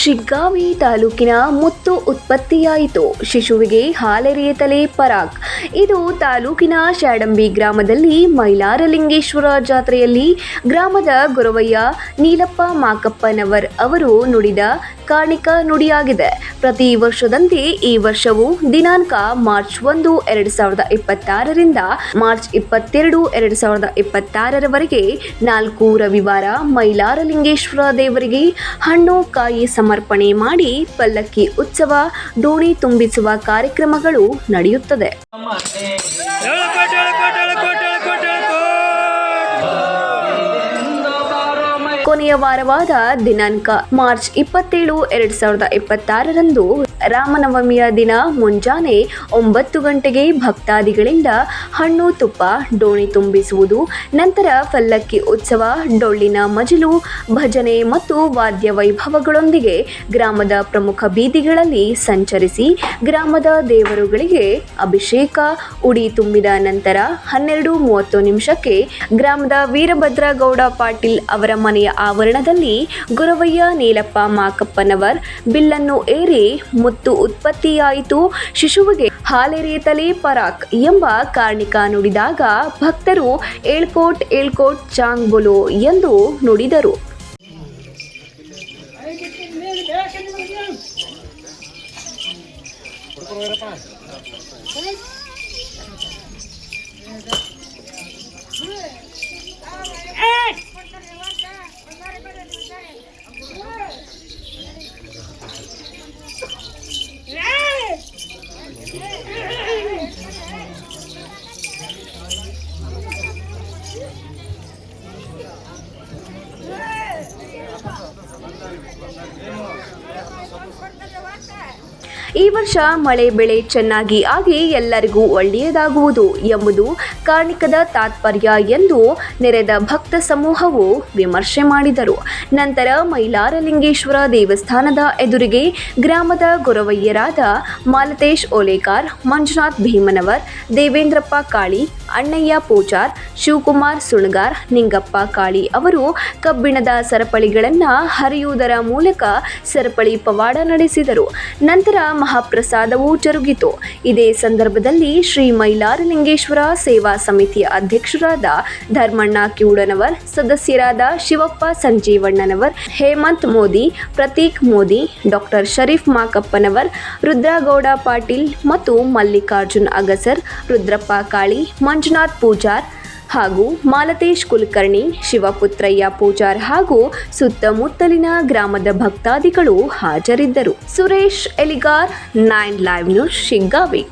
ಶಿಗ್ಗಾವಿ ತಾಲೂಕಿನ ಮುತ್ತು ಉತ್ಪತ್ತಿಯಾಯಿತು. ಶಿಶುವಿಗೆ ಹಾಲೆರೆಯುತ್ತಲೇ ಪರಾಕ್. ಇದು ತಾಲೂಕಿನ ಶಾಡಂಬಿ ಗ್ರಾಮದಲ್ಲಿ ಮೈಲಾರಲಿಂಗೇಶ್ವರ ಜಾತ್ರೆಯಲ್ಲಿ ಗ್ರಾಮದ ಗೊರವಯ್ಯ ನೀಲಪ್ಪ ಮಾಕಪ್ಪನವರ್ ಅವರು ನುಡಿದ ಕಾಣಿಕ ನುಡಿಯಾಗಿದೆ. ಪ್ರತಿ ವರ್ಷದಂತೆ ಈ ವರ್ಷವೂ ದಿನಾಂಕ ಮಾರ್ಚ್ 1, 2026ರಿಂದ ಮಾರ್ಚ್ 22, 2026ರವರೆಗೆ 4 ರವಿವಾರ ಮೈಲಾರಲಿಂಗೇಶ್ವರ ದೇವರಿಗೆ ಹಣ್ಣು ಕಾಯಿ ಸಮರ್ಪಣೆ ಮಾಡಿ ಪಲ್ಲಕ್ಕಿ ಉತ್ಸವ, ಡೋಣಿ ತುಂಬಿಸುವ ಕಾರ್ಯಕ್ರಮಗಳು ನಡೆಯುತ್ತದೆ. ಕೊನೆಯ ವಾರವಾದ ದಿನಾಂಕ ಮಾರ್ಚ್ 27, 2026ರಂದು ರಾಮನವಮಿಯ ದಿನ ಮುಂಜಾನೆ 9 ಗಂಟೆಗೆ ಭಕ್ತಾದಿಗಳಿಂದ ಹಣ್ಣು ತುಪ್ಪ ಡೋಣಿ ತುಂಬಿಸುವುದು, ನಂತರ ಪಲ್ಲಕ್ಕಿ ಉತ್ಸವ, ಡೊಳ್ಳಿನ ಮಜಲು, ಭಜನೆ ಮತ್ತು ವಾದ್ಯ ವೈಭವಗಳೊಂದಿಗೆ ಗ್ರಾಮದ ಪ್ರಮುಖ ಬೀದಿಗಳಲ್ಲಿ ಸಂಚರಿಸಿ ಗ್ರಾಮದ ದೇವರುಗಳಿಗೆ ಅಭಿಷೇಕ, ಉಡಿ ತುಂಬಿದ ನಂತರ 12:30 ನಿಮಿಷಕ್ಕೆ ಗ್ರಾಮದ ವೀರಭದ್ರಗೌಡ ಪಾಟೀಲ್ ಅವರ ಮನೆಯ ಆವರಣದಲ್ಲಿ ಗೊರವಯ್ಯ ನೀಲಪ್ಪ ಮಾಕಪ್ಪನವರ್ ಬಿಲ್ಲನ್ನು ಏರಿ ಮುತ್ತು ಉತ್ಪತ್ತಿಯಾಯಿತು, ಶಿಶುವಿಗೆ ಹಾಲೆರೆಯುತ್ತಲೇ ಪರಾಕ್ ಎಂಬ ಕಾಣಿಕ ನುಡಿದಾಗ ಭಕ್ತರು ಏಳ್ಕೋಟ್ ಏಳ್ಕೋಟ್ ಚಾಂಗ್ ಬೋಲೋ ಎಂದು ನುಡಿದರು. ಈ ವರ್ಷ ಮಳೆ ಬೆಳೆ ಚೆನ್ನಾಗಿ ಆಗಿ ಎಲ್ಲರಿಗೂ ಒಳ್ಳೆಯದಾಗುವುದು ಎಂಬುದು ಕಾಣಿಕದ ತಾತ್ಪರ್ಯ ಎಂದು ನೆರೆದ ಭಕ್ತ ಸಮೂಹವು ವಿಮರ್ಶೆ ಮಾಡಿದರು. ನಂತರ ಮೈಲಾರಲಿಂಗೇಶ್ವರ ದೇವಸ್ಥಾನದ ಎದುರಿಗೆ ಗ್ರಾಮದ ಗೊರವಯ್ಯರಾದ ಮಾಲತೇಶ್ ಓಲೇಕಾರ್, ಮಂಜುನಾಥ್ ಭೀಮನವರ್, ದೇವೇಂದ್ರಪ್ಪ ಕಾಳಿ, ಅಣ್ಣಯ್ಯ ಪೂಜಾರ್, ಶಿವಕುಮಾರ್ ಸುಣಗಾರ್, ನಿಂಗಪ್ಪ ಕಾಳಿ ಅವರು ಕಬ್ಬಿಣದ ಸರಪಳಿಗಳನ್ನು ಹರಿಯುವುದರ ಮೂಲಕ ಸರಪಳಿ ಪವಾಡ ನಡೆಸಿದರು. ನಂತರ ಮಹಾಪ್ರಸಾದವೂ ಜರುಗಿತು. ಇದೇ ಸಂದರ್ಭದಲ್ಲಿ ಶ್ರೀ ಮೈಲಾರಲಿಂಗೇಶ್ವರ ಸೇವಾ ಸಮಿತಿಯ ಅಧ್ಯಕ್ಷರಾದ ಧರ್ಮಣ್ಣ ಕಿವುಡನವರ್, ಸದಸ್ಯರಾದ ಶಿವಪ್ಪ ಸಂಜೀವಣ್ಣನವರ್, ಹೇಮಂತ್ ಮೋದಿ, ಪ್ರತೀಕ್ ಮೋದಿ, ಡಾಕ್ಟರ್ ಶರೀಫ್ ಮಾಕಪ್ಪನವರ್, ರುದ್ರಗೌಡ ಪಾಟೀಲ್ ಮತ್ತು ಮಲ್ಲಿಕಾರ್ಜುನ್ ಅಗಸರ್, ರುದ್ರಪ್ಪ ಕಾಳಿ, ಮಂಜುನಾಥ್ ಪೂಜಾರ್ ಹಾಗೂ ಮಾಲತೇಶ್ ಕುಲಕರ್ಣಿ, ಶಿವಪುತ್ರಯ್ಯ ಪೂಜಾರ್ ಹಾಗೂ ಸುತ್ತಮುತ್ತಲಿನ ಗ್ರಾಮದ ಭಕ್ತಾದಿಗಳು ಹಾಜರಿದ್ದರು. Suresh Eligar, 9 live news, Shiggavi.